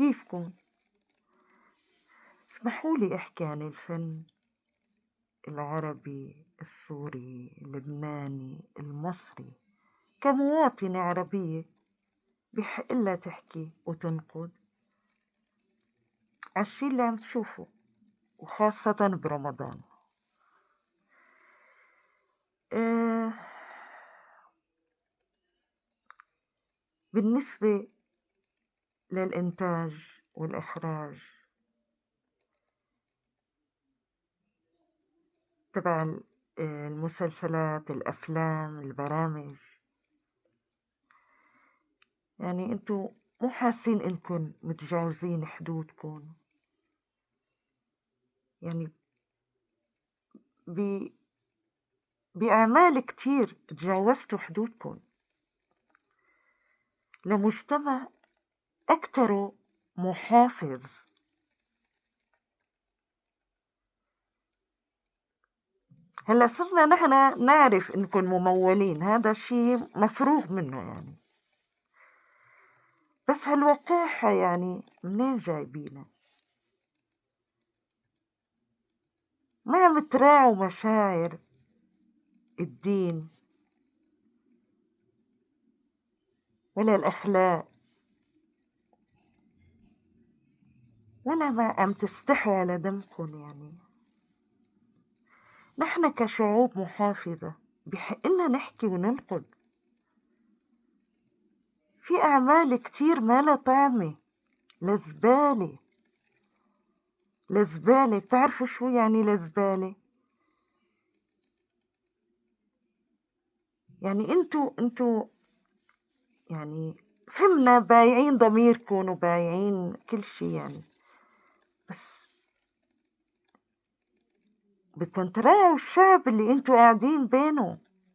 كيفكن؟ اسمحوا لي أحكي عن الفن العربي، السوري، اللبناني، المصري. كمواطنة عربية بحق لها تحكي وتنقد عالشي اللي عم تشوفه، وخاصة برمضان. آه بالنسبة للإنتاج والإخراج تبع المسلسلات، الأفلام، البرامج، يعني انتو مو حاسين انكم متجاوزين حدودكم؟ يعني ب... بأعمال كتير تجاوزتوا حدودكم لمجتمع أكتره محافظ. هلا صرنا نحن نعرف انكم ممولين، هذا الشيء مفروغ منه يعني، بس هالوقاحة يعني منين جايبينها؟ ما عم تراعوا مشاعر الدين ولا الأخلاق، ولا ما عم تستحوا على دمكم. يعني نحن كشعوب محافظة بحق لنا نحكي وننقد. في أعمال كتير ما لها طعمة، لزبالة. لزبالة، بتعرفوا شو يعني لزبالة؟ يعني انتو يعني فهمنا بايعين ضميركم وبايعين كل شي يعني، بس بدكن تراعوا الشعب اللي انتو قاعدين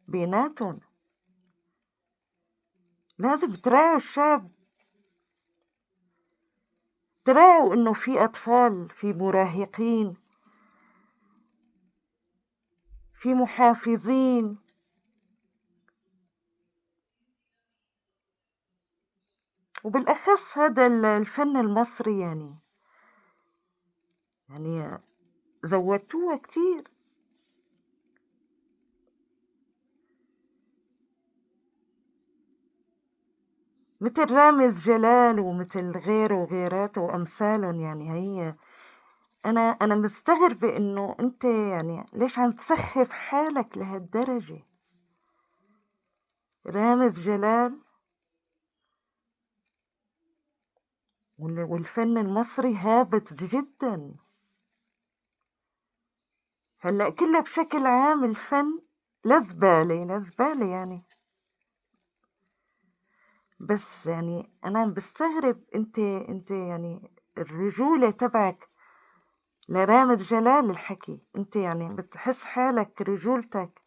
بيناتن. لازم تراعوا الشعب، تراعوا انه في اطفال، في مراهقين، في محافظين. وبالأخص هذا الفن المصري يعني زودتوها كتير. مثل رامز جلال ومثل غيره وغيراته وأمثالهم. يعني هي أنا مستغربة إنه أنت يعني ليش عم تسخف حالك لهالدرجة؟ رامز جلال والفن المصري هابط جدا. هلأ كله بشكل عام الفن لزبالة لزبالة يعني. بس يعني أنا عم بستغرب أنت يعني الرجولة تبعك لرامز جلال الحكي، أنت يعني بتحس حالك رجولتك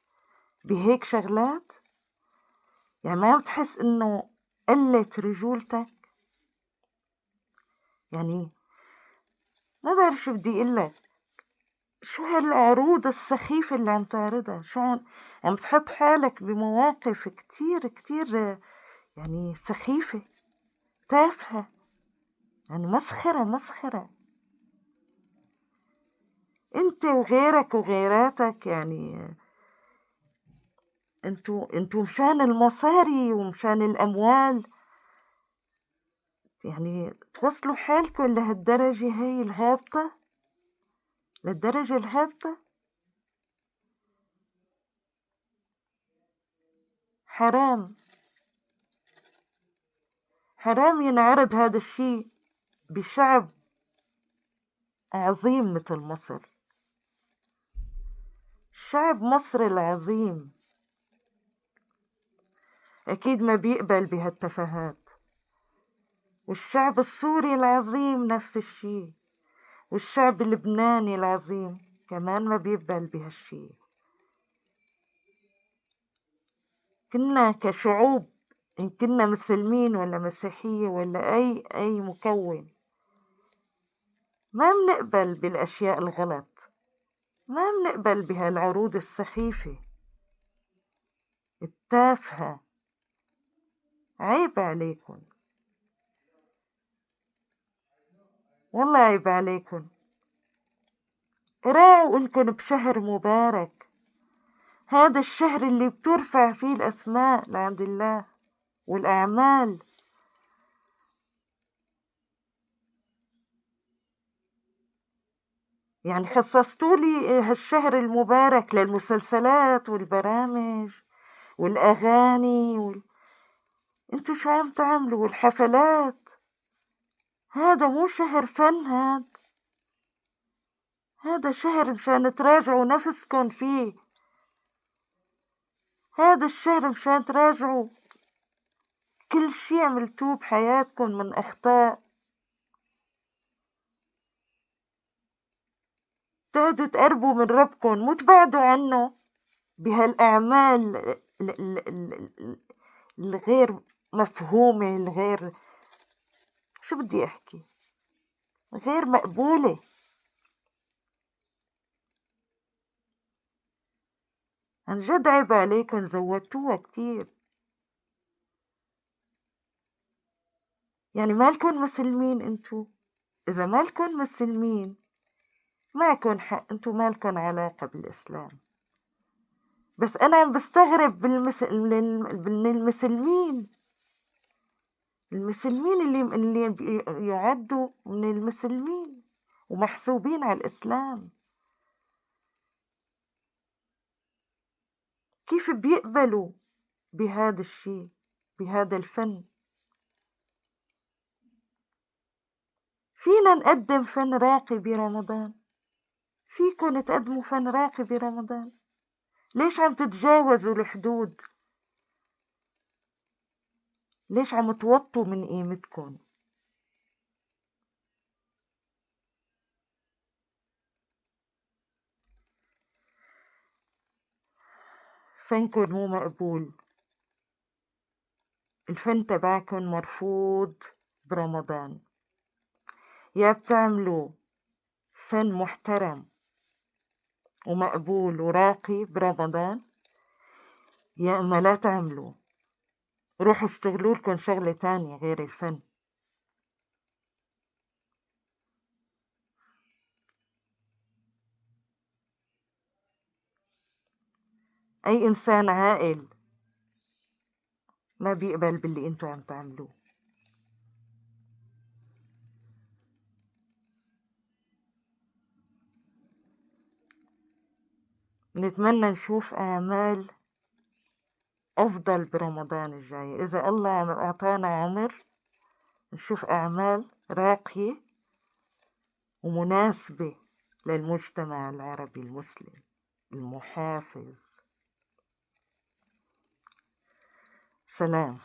بهيك شغلات؟ يعني ما بتحس إنه قلت رجولتك؟ يعني ما بعرف شو بدي أقولك. شو هالعروض السخيفة اللي عم تعرضها؟ شو عم تحط حالك بمواقف كتير كتير يعني سخيفة، تافهة، يعني مسخرة مسخرة. انت وغيرك وغيراتك يعني انتوا مشان المصاري ومشان الأموال يعني توصلوا حالكم لهالدرجة هاي الهابطة، للدرجة الهابطة. حرام، حرام ينعرض هذا الشي بشعب عظيم مثل مصر. شعب مصر العظيم أكيد ما بيقبل بهالتفاهات، والشعب السوري العظيم نفس الشي، والشعب اللبناني العظيم كمان ما بيقبل بهالشي. كنا كشعوب، إن كنا مسلمين ولا مسيحية ولا أي مكون، ما بنقبل بالأشياء الغلط، ما بنقبل بهالعروض السخيفة التافهة. عيب عليكم. والله عيب عليكن، راعوا إنكن بشهر مبارك، هذا الشهر اللي بترفع فيه الأسماء لعند الله والأعمال. يعني خصصتولي هالشهر المبارك للمسلسلات والبرامج والأغاني انتوا شو عم تعملوا والحفلات؟ هذا مو شهر فن، هذا شهر مشان تراجعوا نفسكن فيه، هذا الشهر مشان تراجعوا كل شي عملتوه بحياتكن من أخطاء، تقعدوا تقربوا من ربكن مو تبعدوا عنه بهالأعمال الغير مفهومة، الغير، شو بدي أحكي، غير مقبولة. عن جد عيب عليكن، زودتوها كتير. يعني مالكن مسلمين انتو؟ إذا مالكن مسلمين معكن حق، انتو مالكن علاقة بالإسلام. بس أنا عم بستغرب من المسلمين اللي يعدوا من المسلمين ومحسوبين على الإسلام، كيف بيقبلوا بهذا الشي، بهذا الفن؟ فينا نقدم فن راقي برمضان، فيكن تقدموا فن راقي برمضان، ليش عم تتجاوزوا الحدود؟ ليش عم توطوا من قيمتكن؟ فنكن مو مقبول، الفن تبعكن مرفوض برمضان. يا بتعملوا فن محترم ومقبول وراقي برمضان، يا اما لا تعملوا، روحوا اشتغلوا لكم شغلة تانية غير الفن. اي انسان عاقل ما بيقبل باللي انتوا عم تعملوه. نتمنى نشوف اعمال افضل برمضان الجاي، اذا الله اعطانا عمر نشوف اعمال راقية ومناسبة للمجتمع العربي المسلم المحافظ. سلام.